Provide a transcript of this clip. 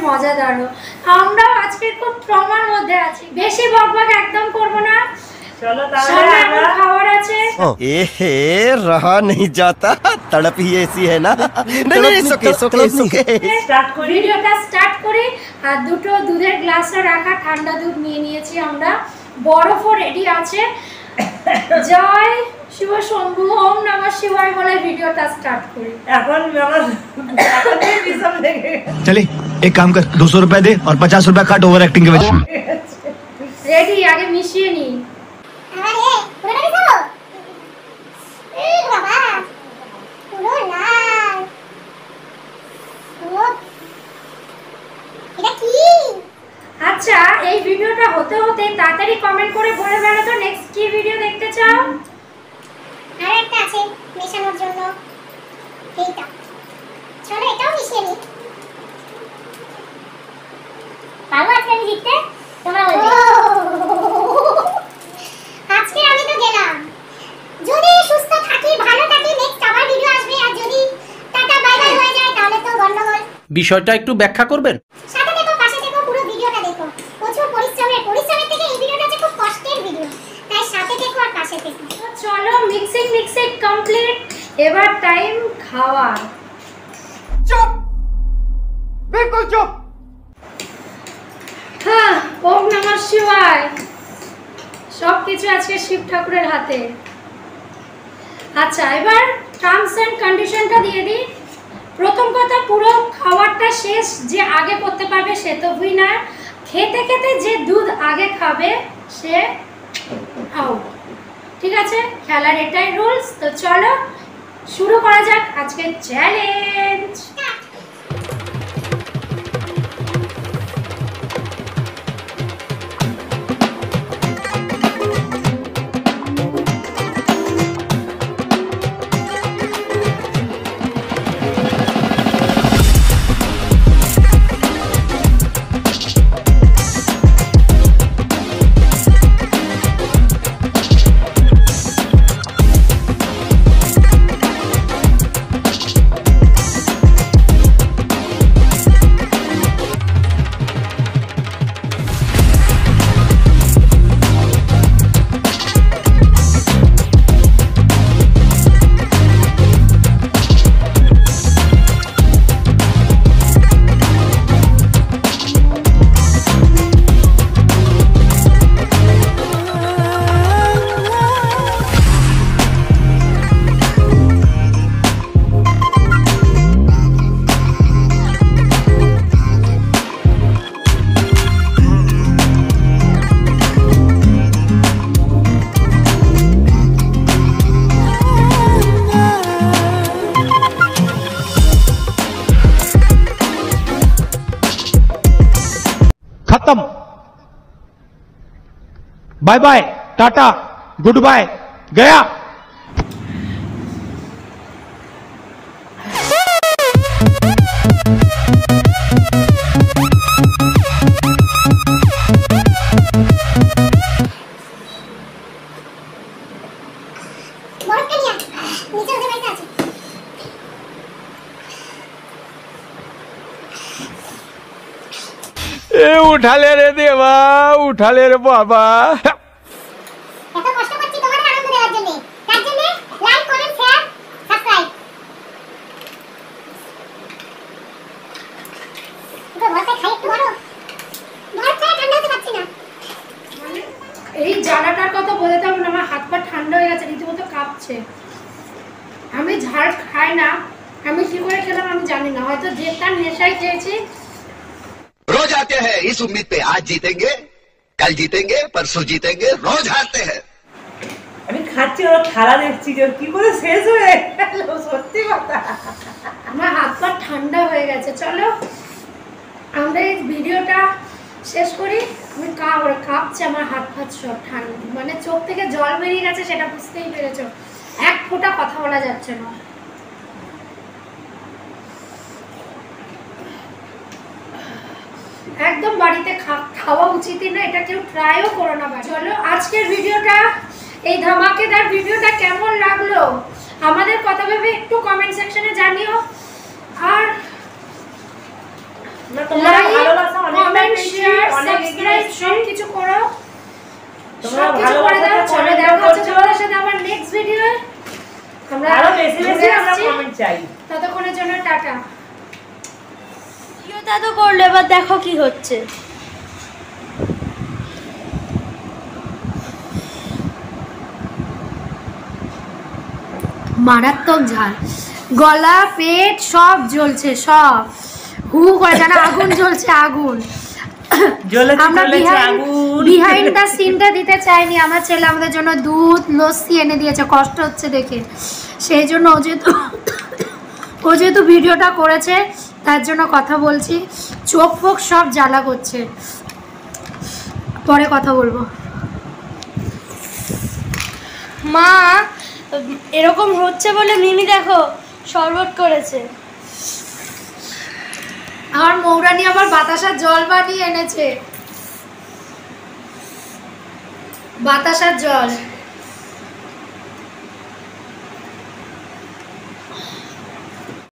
মজাদারও। আমরাও আজকে খুব ট্রমার মধ্যে আছি, বেশি বকবক একদম করব না। চলো তাহলে আমরা খাবার আছে। এহে रहा नहीं जाता, तड़प ही ऐसी है ना। नहीं सुके স্টার্ট করি, ভিডিওটা স্টার্ট করি। আর দুটো দুধের গ্লাসে রাখা ঠান্ডা দুধ নিয়ে নিয়েছি আমরা, বরফও রেডি আছে। জয় শিব শম্ভু, ওম নমঃ শিবায় বলে ভিডিওটা স্টার্ট করি। এখন चले एक काम कर, 200 रुपए दे और 50 रुपए काट ओवर एक्टिंग के वजह। রেডি, আগে মিশিয়ে নি। আচ্ছা, এই ভিডিওটা হতে হতে তাড়াতাড়ি কমেন্ট করে বলে বেরো তো নেক্সট কি ভিডিও দেখতে চাও। আর একটা আছে মেশানোর জন্য, এইটা। চলো এটাও মিশিয়ে নি। পারবো আজকে আমি জিততে? তোমরা বলবে। আজকে আমি তো গেলাম। যদি সুস্থ থাকি, ভালো থাকি, নেক্সট আবার ভিডিও আসবে। আর যদি টাটা বাই বাই হয়ে যায় তাহলে তো গন্ডগোল। বিষয়টা একটু ব্যাখ্যা করবেন? সাথে দেখো, পাশে দেখো, পুরো ভিডিওটা দেখো। প্রচুর পরিশ্রমের থেকে এই ভিডিওটা হচ্ছে খুব কষ্টের ভিডিও, তাই সাথে দেখো আর পাশে দেখো। চলো মিক্সিং কমপ্লিট, এবার টাইম খাওয়ার। चुप, बिल्कुल चुप। হ্যাঁ, ওম নমঃ শিবায়। সবকিছু আজকে শিব ঠাকুরের হাতে। আচ্ছা, এবার টার্মস এন্ড কন্ডিশনটা দিয়ে দিই। প্রথম কথা, পুরো খাবারটা শেষ যে আগে করতে পারবে সে তো উইনার। খেতে খেতে যে দুধ আগে খাবে সে আউট। ঠিক আছে, খেলার এটাই রুলস। তো চলো শুরু করা যাক আজকের চ্যালেঞ্জ। खत्म, बाय बाय, टाटा, गुड बाय, गया। उठा ले रे देवा, उठा ले रे बाबा। এত কষ্ট করছি তোমাদের আনন্দ দেওয়ার জন্য, তার জন্য লাইক, কমেন্ট, শেয়ার, সাবস্ক্রাইব। তো ভরসা খাই একটু বড়, ভরসা ঠান্ডা হতে পারছি না। এই জ্বালাটার কথা বলতে হবে না, আমার হাত পা ঠান্ডা হয়ে গেছে, রীতিমতো কাঁপছে। আমি ঝাল খাই না, আমি কি করে খেলাম আমি জানি না, হয়তো জেতার নেশায় খেয়েছি। रोज आते हैं इस उम्मीद पे, आज जीतेंगे, कल जीतेंगे, परसों जीतेंगे, रोज हारते हैं। আমি খাচ্ছি, ওরা থালা দেখছি যে কি করে শেষ হয়ে গেল। সত্যি কথা, আমার হাত পা ঠান্ডা হয়ে গেছে। চলো আমরা এই ভিডিওটা শেষ করি। আমি কাঁপছে আমার হাত ফাত সব, ঠান্ডা মানে চোখ থেকে জল বেরিয়ে গেছে, সেটা বুঝতেই পেরেছো। এক ফোঁটা কথা বলা যাচ্ছে না। একদম বাড়িতে খাওয়া উচিতই না, এটা কেউ ট্রাইও করো না। চলো আজকের ভিডিওটা, এই ধামাকেদার ভিডিওটা কেমন লাগলো আমাদের কথা ভেবে একটু কমেন্ট সেকশনে জানিও। আর না তোমরা ভালোবাসা অনেক কমেন্ট শেয়ার সাবস্ক্রাইব সব কিছু করো, সব কিছু করে দাও। চলো দেখা হচ্ছে তোমাদের সাথে আমার নেক্সট ভিডিও। আমরা আরো বেশি বেশি আমরা কমেন্ট চাই। ততক্ষণের জন্য টাটা। ভিডিওটা তো করলে, এবার দেখো কি হচ্ছে। মারাত্মক ঝাল, গলা পেট সব জ্বলছে, সব হু করে যেন আগুন জ্বলছে, আগুন। আমরা বিহাইন্ড দ্য সিনটা দিতে চাইনি। আমার ছেলে আমাদের জন্য দুধ লস্যি এনে দিয়েছে, কষ্ট হচ্ছে দেখে, সেই জন্য ও যেহেতু ভিডিওটা করেছে তার জন্য কথা বলছি। চোখ ফোক সব জ্বালা করছে, পরে কথা বলবো। মা এরকম হচ্ছে বলে মিমি দেখো শরবত করেছে। আমার মৌরানি আবার বাতাসার জল বানিয়ে এনেছে, বাতাসার জল।